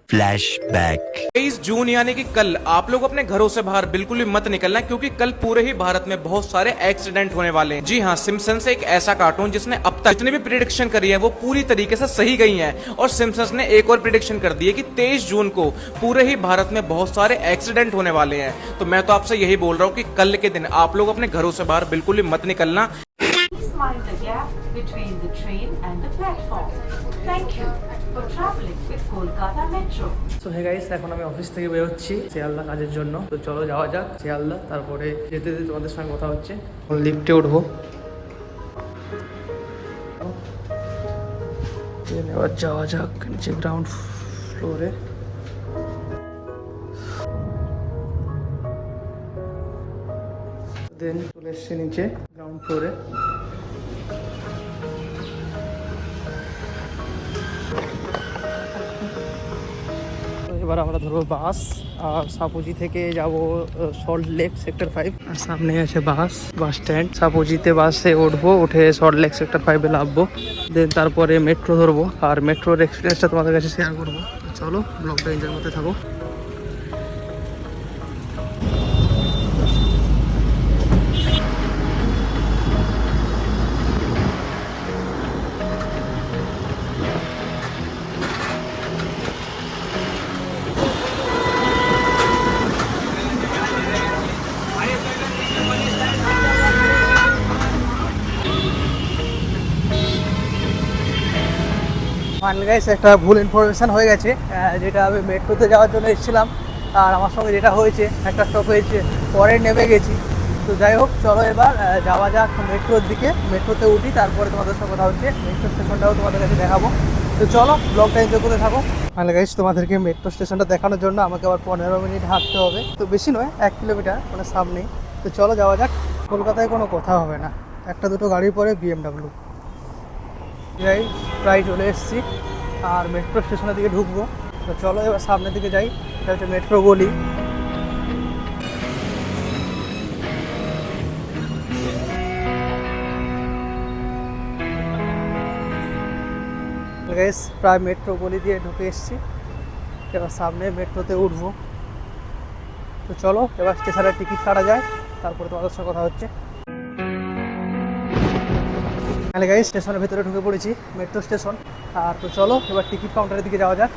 Flashback. 23 जून यानी कि कल आप लोग अपने घरों से बाहर बिल्कुल भी मत निकलना, क्योंकि कल पूरे ही भारत में बहुत सारे एक्सीडेंट होने वाले हैं। जी हाँ, सिम्पसन्स एक ऐसा कार्टून जिसने अब तक जितनी भी प्रिडिक्शन करी है वो पूरी तरीके से सही गई हैं। और सिम्पसन्स ने एक और प्रिडिक्शन कर दी है कि 23 जून को पूरे ही भारत में बहुत सारे एक्सीडेंट होने वाले हैं। तो मैं तो आपसे यही बोल रहा हूँ कि कल के दिन आप लोग अपने घरों से बाहर बिल्कुल भी मत निकलना। Please mind the gap between the train and the platform. Thank you for traveling with Kolkata Metro. So hey guys, এখন আমি অফিস থেকে বেরোচ্ছি শিয়ালদা কাজের জন্য। তো চলো যাওয়া যাক শিয়ালদা, তারপরে যেতে যেতে তোমাদের সঙ্গে কথা হচ্ছে। লিফটে উঠবো, এবার যাওয়া যাক নিচে গ্রাউন্ড ফ্লোরে। দেন চলে এসছি নিচে গ্রাউন্ড ফ্লোরে। এবার আমরা ধরবো বাস, আর সাপুজি থেকে যাব সল্ট লেক সেক্টর 5। আর সামনে আছে বাস স্ট্যান্ড। সাপুজিতে বাসে উঠবো, উঠে সল্ট লেক সেক্টর 5-এ নামবো। দেন তারপরে মেট্রো ধরবো, আর মেট্রোর এক্সপিরিয়েন্সটা তোমাদের কাছে শেয়ার করবো। চলো ব্লগটা এনজয় করতে থাকো। ফাইনাল গাইস, একটা ভুল ইনফরমেশান হয়ে গেছে, যেটা আমি মেট্রোতে যাওয়ার জন্য এসেছিলাম, আর আমার সঙ্গে যেটা হয়েছে একটা স্টপেজ পরে নেমে গেছি। তো যাই হোক, চলো এবার যাওয়া যাক মেট্রোর দিকে। মেট্রোতে উঠি, তারপরে তোমাদের সঙ্গে কথা হচ্ছে। মেট্রো স্টেশনটাও তোমাদের কাছে দেখাবো। তো চলো ব্লগটা এনজয় করতে থাকো। ফাইনাল গাইস, তোমাদেরকে মেট্রো স্টেশনটা দেখানোর জন্য আমাকে আবার 15 মিনিট হাঁটতে হবে। তো বেশি নয়, 1 কিলোমিটার, মানে সামনেই। তো চলো যাওয়া যাক। কলকাতায় কোনো কথা হবে না, একটা দুটো গাড়ির পরে BMW। যাই, প্রায় চলে এসেছি, আর মেট্রো স্টেশনের দিকে ঢুকবো। তো চলো এবার সামনের দিকে যাই। এটা হচ্ছে মেট্রো গলি। গাইস, প্রায় মেট্রো গলি দিয়ে ঢুকে এসেছি, এবার সামনে মেট্রোতে উঠবো। তো চলো এবার স্টেশনের টিকিট কাটা যায়, তারপরে তোমাদের সাথে কথা হচ্ছে। তাহলে গাইস, স্টেশনের ভেতরে ঢুকে পড়েছি, মেট্রো স্টেশন। আর তো চলো এবার টিকিট কাউন্টারের দিকে যাওয়া যাক।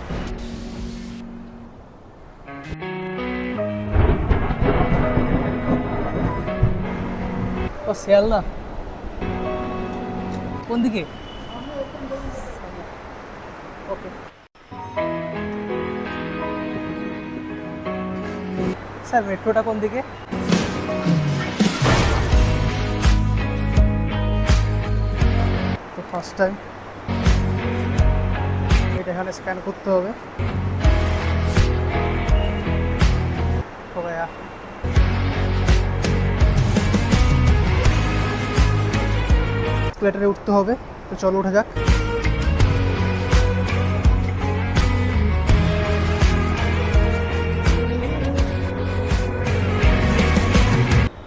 ও শিয়ালদা কোন দিকে? ওকে স্যার, মেট্রোটা কোন দিকে? ফার্স্ট টাইম এটা এখানে স্ক্যান করতে হবে। এসকেলেটরে উঠতে হবে। তো চলো উঠে যাক।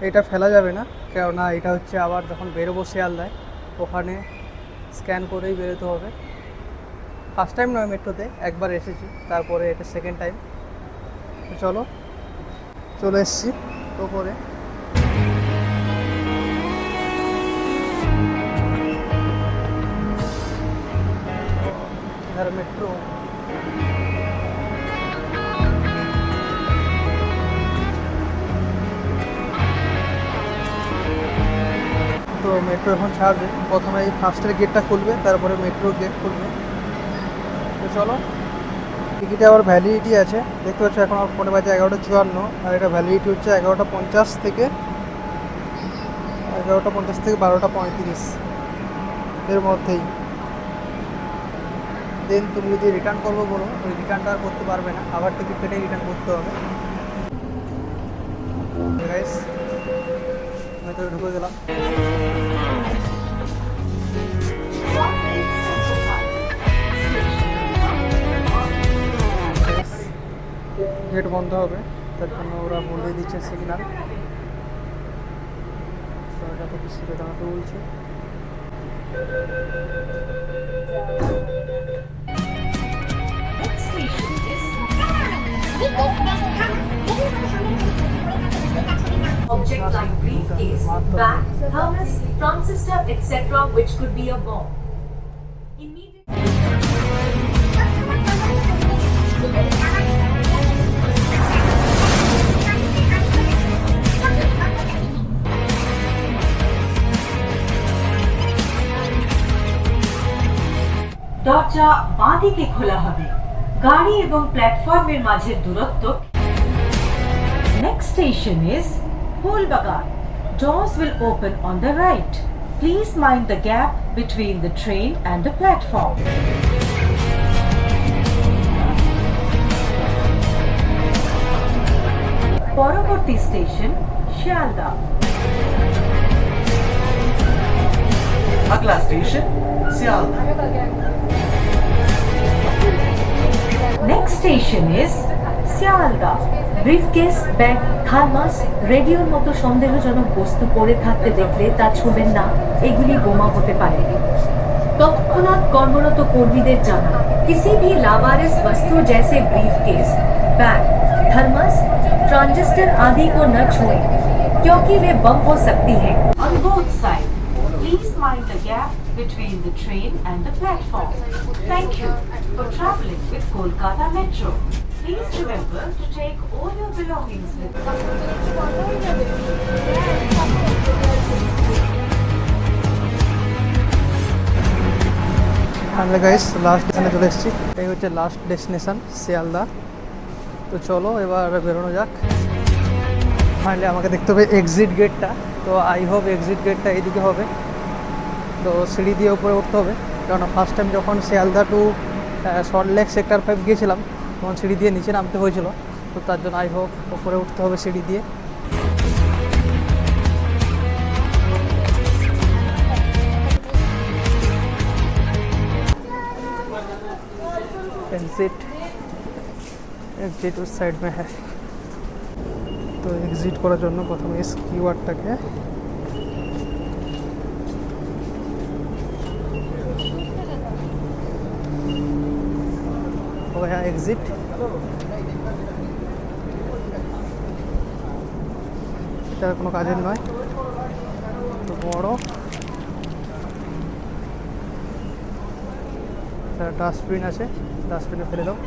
এটা ফেলা যাবে না, কেননা এটা হচ্ছে আবার যখন বেরোবো শিয়ালদায়, ওখানে স্ক্যান করেই বেরোতে হবে। ফার্স্ট টাইম নয়, মেট্রোতে একবার এসেছি, তারপরে এটা সেকেন্ড টাইম। চলো চলে এসেছি ওপরে। মেট্রো তো মেট্রো এখন ছাড়বে। প্রথমে এই ফার্স্টের গেটটা খুলবে, তারপরে মেট্রো গেট খুলবে। তো চলো, টিকিটে আবার ভ্যালিডিটি আছে, দেখতে পাচ্ছ। এখন আমার ফোনে বাজে 11:54, আর এটা ভ্যালিডিটি হচ্ছে 11:50 থেকে 12:35 এর মধ্যেই। দেন তুমি যদি রিটার্ন করবো বলো, ওই রিটার্নটা আর করতে পারবে না, আবার টিকিট কেটে রিটার্ন করতে হবে। গাইস, ভেতরে ঢুকে গেলাম। গেট বন্ধ হবে, তার জন্য ওরা বলে দিচ্ছে সিগন্যাল। এটা তো কিছু দাঁড়াতে বলছে। Next station is object like briefcase, bag, thermos, transistor, etc., which could be a bomb. দরজা বাঁ দিকে খোলা হবে। গাড়ি এবং প্ল্যাটফর্মের মাঝের দূরত্ব। Next station is Holbagan. Doors will open on the right. Please mind the gap between the train and the platform. পরবর্তী স্টেশন শিয়ালদা। अगला station Sealdah. Next station is Sealdah. Briefcase, bag, thermos, রেডিওর মতো সন্দেহজনক বস্তু পড়ে থাকতে দেখলে তা ছুঁবেন না, এগুলি বোমা হতে পারে। তৎক্ষণাৎ কর্মরত কর্মীদের জানা किसी भी लावारिस वस्तु जैसे ब्रीफकेस, बैग, थर्मस, ट्रांजिस्टर आदि को न छुएं, क्योंकि वे बम हो सकती हैं। On both sides, please mind the gap between the train and the platform. Thank you for traveling with Kolkata Metro. Please remember to take all your belongings with you. আমরা guys last স্টেশনে চলে এসেছি। এই হচ্ছে last destination Sealdah. তো চলো এবার বেরোনো যাক। ফাইনালি আমাকে দেখতে হবে এক্সিট গেটটা। তো আই হোপ এক্সিট গেটটা এইদিকে হবে। তো সিঁড়ি দিয়ে উপরে উঠতে হবে, কারণ ফার্স্ট টাইম যখন শিয়ালদা টু সল্টলেক সেক্টর 5 গিয়েছিলাম তখন সিঁড়ি দিয়ে নিচে নামতে হয়েছিল। তো তার জন্য আই হোপ উপরে উঠতে হবে সিঁড়ি দিয়ে। एग्जिट उस साइड में है। तो एग्जिट করার জন্য প্রথমে इस कीवर्डটাকে हो गया एग्जिट। এটা কোনো কাজের নয়। তো বড় ডাস্টবিন আছে, ডাস্টবিনে ফেলে দাও।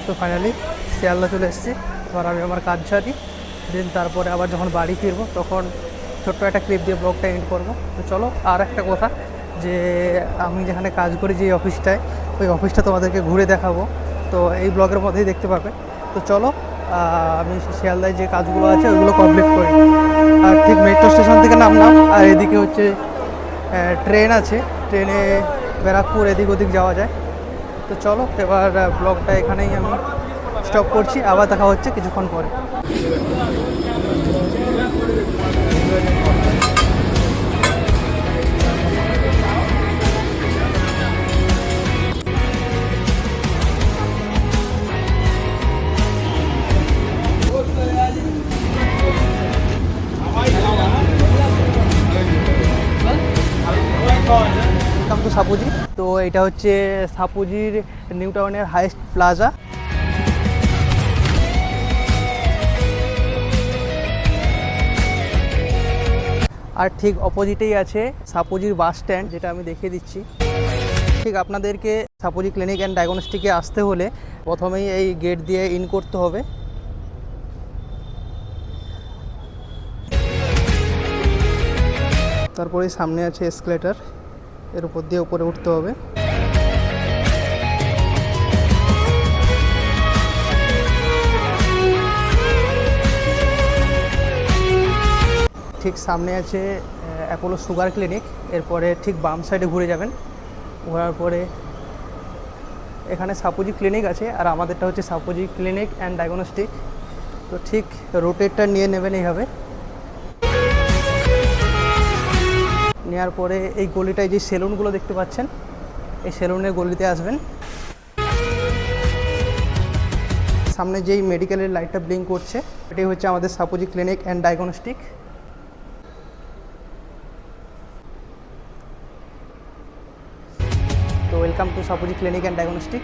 তো ফাইনালি শিয়ালদা চলে এসেছি। এবার আমি আমার কাজ ছাড়ি, দেন তারপরে আবার যখন বাড়ি ফিরবো তখন ছোট্ট একটা ক্লিপ দিয়ে ব্লগটা এন্ড করবো। তো চলো, আর একটা কথা, যে আমি যেখানে কাজ করি যে অফিসটায়, ওই অফিসটা তোমাদেরকে ঘুরে দেখাবো। তো এই ব্লগের মধ্যেই দেখতে পাবে। তো চলো আমি শিয়ালদায় যে কাজগুলো আছে ওইগুলো কমপ্লিট করি। আর ঠিক মেট্রো স্টেশন থেকে নামলাম, আর এদিকে হচ্ছে ট্রেন আছে, ট্রেনে ব্যারাকপুর এদিক ওদিক যাওয়া যায়। তো চলো এবার ব্লগটা এখানেই আমি স্টপ করছি, আবার দেখা হচ্ছে কিছুক্ষণ পরে। তো সাপুজি, তো এটা হচ্ছে সাপুজির নিউ টাউনের হাইস্ট প্লাজা। আর ঠিক অপোজিটেই আছে সাপুজির বাস স্ট্যান্ড, যেটা আমি দেখিয়ে দিচ্ছি। ঠিক আপনাদেরকে সাপুজি ক্লিনিক অ্যান্ড ডায়াগনস্টিকে আসতে হলে প্রথমেই এই গেট দিয়ে ইন করতে হবে। তারপরে সামনে আছে এসকেলেটর, এর উপর দিয়ে উপরে উঠতে হবে। ঠিক সামনে আছে অ্যাপোলো সুগার ক্লিনিক। এরপরে ঠিক বাম সাইডে ঘুরে যাবেন, ঘোরার পরে এখানে সাপুজি ক্লিনিক আছে, আর আমাদেরটা হচ্ছে সাপুজি ক্লিনিক অ্যান্ড ডায়াগনস্টিক। তো ঠিক রোটেটটা নিয়ে নেবেন এইভাবে, নেওয়ার পরে এই গলিটায় যে সেলুনগুলো দেখতে পাচ্ছেন, এই সেলুনের গলিতে আসবেন। সামনে যেই মেডিকেলের লাইটটা ব্লিঙ্ক করছে, এটাই হচ্ছে আমাদের সাপুজি ক্লিনিক অ্যান্ড ডায়াগনস্টিক। তো welcome to Sapuji clinic and diagnostic.